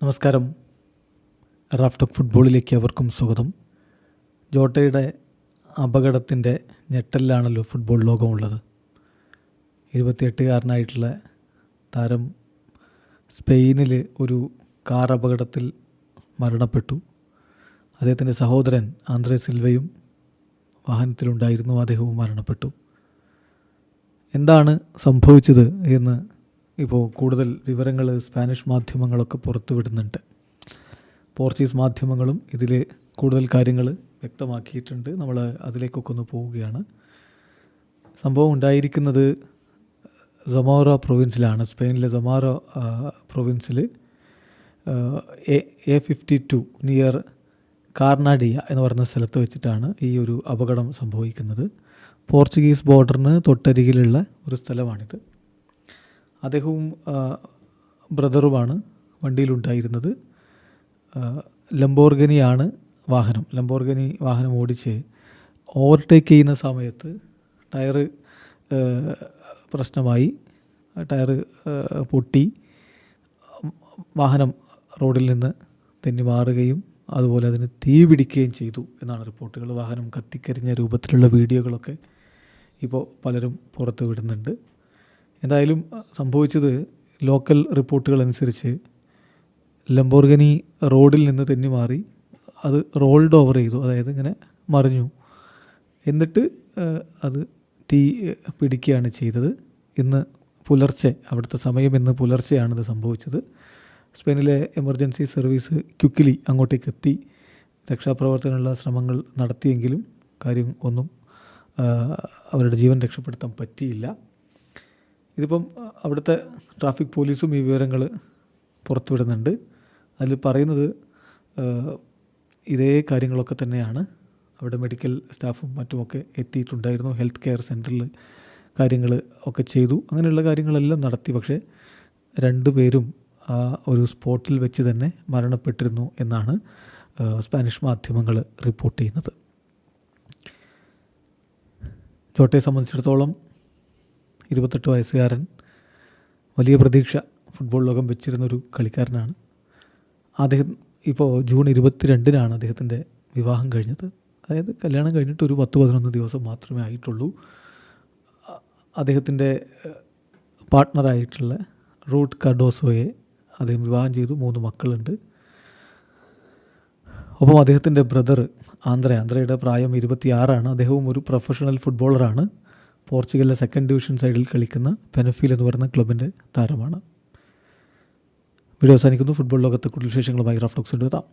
നമസ്കാരം. Raf talk ഫുട്ബോളിലേക്ക് അവർക്കും സ്വാഗതം. ജോട്ടയുടെ അപകടത്തിൻ്റെ ഞെട്ടലിലാണല്ലോ ഫുട്ബോൾ ലോകമുള്ളത്. 28-കാരനായിട്ടുള്ള താരം സ്പെയിനിൽ ഒരു കാർ അപകടത്തിൽ മരണപ്പെട്ടു. അദ്ദേഹത്തിൻ്റെ സഹോദരൻ ആന്ദ്രേ സിൽവയും വാഹനത്തിലുണ്ടായിരുന്നു, അദ്ദേഹവും മരണപ്പെട്ടു. എന്താണ് സംഭവിച്ചത് എന്ന് ഇപ്പോൾ കൂടുതൽ വിവരങ്ങൾ സ്പാനിഷ് മാധ്യമങ്ങളൊക്കെ പുറത്തുവിടുന്നുണ്ട്. പോർച്ചുഗീസ് മാധ്യമങ്ങളും ഇതിൽ കൂടുതൽ കാര്യങ്ങൾ വ്യക്തമാക്കിയിട്ടുണ്ട്. നമ്മൾ അതിലേക്കൊക്കെ ഒന്ന് പോവുകയാണ്. സംഭവം ഉണ്ടായിരിക്കുന്നത് സൊമാറ പ്രൊവിൻസിലാണ്. സ്പെയിനിലെ സൊമാറ പ്രൊവിൻസിൽ A52 നിയർ കാർണാഡിയ എന്ന് പറയുന്ന സ്ഥലത്ത് വെച്ചിട്ടാണ് ഈ ഒരു അപകടം സംഭവിക്കുന്നത്. പോർച്ചുഗീസ് ബോർഡറിന് തൊട്ടരികിലുള്ള ഒരു സ്ഥലമാണിത്. അദ്ദേഹവും ബ്രദറുമാണ് വണ്ടിയിലുണ്ടായിരുന്നത്. ലംബോർഗിനിയാണ് വാഹനം. ലംബോർഗിനി വാഹനം ഓടിച്ച് ഓവർടേക്ക് ചെയ്യുന്ന സമയത്ത് ടയറ് പ്രശ്നമായി, ടയറ് പൊട്ടി വാഹനം റോഡിൽ നിന്ന് തെന്നി മാറുകയും അതുപോലെ അതിന് തീ പിടിക്കുകയും ചെയ്തു എന്നാണ് റിപ്പോർട്ടുകൾ. വാഹനം കത്തിക്കരിഞ്ഞ രൂപത്തിലുള്ള വീഡിയോകളൊക്കെ ഇപ്പോൾ പലരും പുറത്തു വിടുന്നുണ്ട്. എന്തായാലും സംഭവിച്ചത് ലോക്കൽ റിപ്പോർട്ടുകൾ അനുസരിച്ച് ലംബോർഗിനി റോഡിൽ നിന്ന് തെന്നി മാറി അത് റോൾഡ് ഓവർ ചെയ്തു, അതായത് ഇങ്ങനെ മറിഞ്ഞു. എന്നിട്ട് അത് തീ പിടിക്കുകയാണ് ചെയ്തത്. ഇന്ന് പുലർച്ചെ, അവിടുത്തെ സമയം ഇന്ന് പുലർച്ചെയാണിത് സംഭവിച്ചത്. സ്പെയിനിലെ എമർജൻസി സർവീസ് ക്വിക്ക്ലി അങ്ങോട്ടേക്ക് എത്തി രക്ഷാപ്രവർത്തനമുള്ള ശ്രമങ്ങൾ നടത്തിയെങ്കിലും കാര്യം ഒന്നും അവരുടെ ജീവൻ രക്ഷപ്പെടുത്താൻ പറ്റിയില്ല. ഇതിപ്പം അവിടുത്തെ ട്രാഫിക് പോലീസും ഈ വിവരങ്ങൾ പുറത്തുവിടുന്നുണ്ട്. അതിൽ പറയുന്നത് ഇതേ കാര്യങ്ങളൊക്കെ തന്നെയാണ്. അവിടെ മെഡിക്കൽ സ്റ്റാഫും മറ്റുമൊക്കെ എത്തിയിട്ടുണ്ടായിരുന്നു. ഹെൽത്ത് കെയർ സെൻറ്ററിൽ കാര്യങ്ങൾ ഒക്കെ ചെയ്തു. അങ്ങനെയുള്ള കാര്യങ്ങളെല്ലാം നടത്തി. പക്ഷേ 2 പേരും ആ ഒരു സ്പോട്ടിൽ വെച്ച് തന്നെ മരണപ്പെട്ടിരുന്നു എന്നാണ് സ്പാനിഷ് മാധ്യമങ്ങൾ റിപ്പോർട്ട് ചെയ്യുന്നത്. ജോട്ടയെ സംബന്ധിച്ചിടത്തോളം 28 വയസ്സുകാരൻ, വലിയ പ്രതീക്ഷ ഫുട്ബോൾ ലോകം വെച്ചിരുന്നൊരു കളിക്കാരനാണ്. അദ്ദേഹം ഇപ്പോൾ ജൂൺ 22-നാണ് അദ്ദേഹത്തിൻ്റെ വിവാഹം കഴിഞ്ഞത്. അതായത് കല്യാണം കഴിഞ്ഞിട്ട് ഒരു 10-11 ദിവസം മാത്രമേ ആയിട്ടുള്ളൂ. അദ്ദേഹത്തിൻ്റെ പാർട്ട്ണറായിട്ടുള്ള റൂട്ട് കാർഡോസോയെ അദ്ദേഹം വിവാഹം ചെയ്തു. 3 മക്കളുണ്ട്. ഒപ്പം അദ്ദേഹത്തിൻ്റെ ബ്രദർ ആന്ദ്രയുടെ പ്രായം 26ആണ്. അദ്ദേഹവും ഒരു പ്രൊഫഷണൽ ഫുട്ബോളറാണ്. പോർച്ചുഗലിലെ 2nd ഡിവിഷൻ സൈഡിൽ കളിക്കുന്ന പെനഫീൽ എന്ന് പറയുന്ന ക്ലബിൻ്റെ താരമാണ്. വീഡിയോ അവസാനിക്കുന്നു. ഫുട്ബോൾ ലോകത്തെ കൂടുതൽ വിശേഷങ്ങളുമായി റാഫ് ടോക്സ് എത്താം.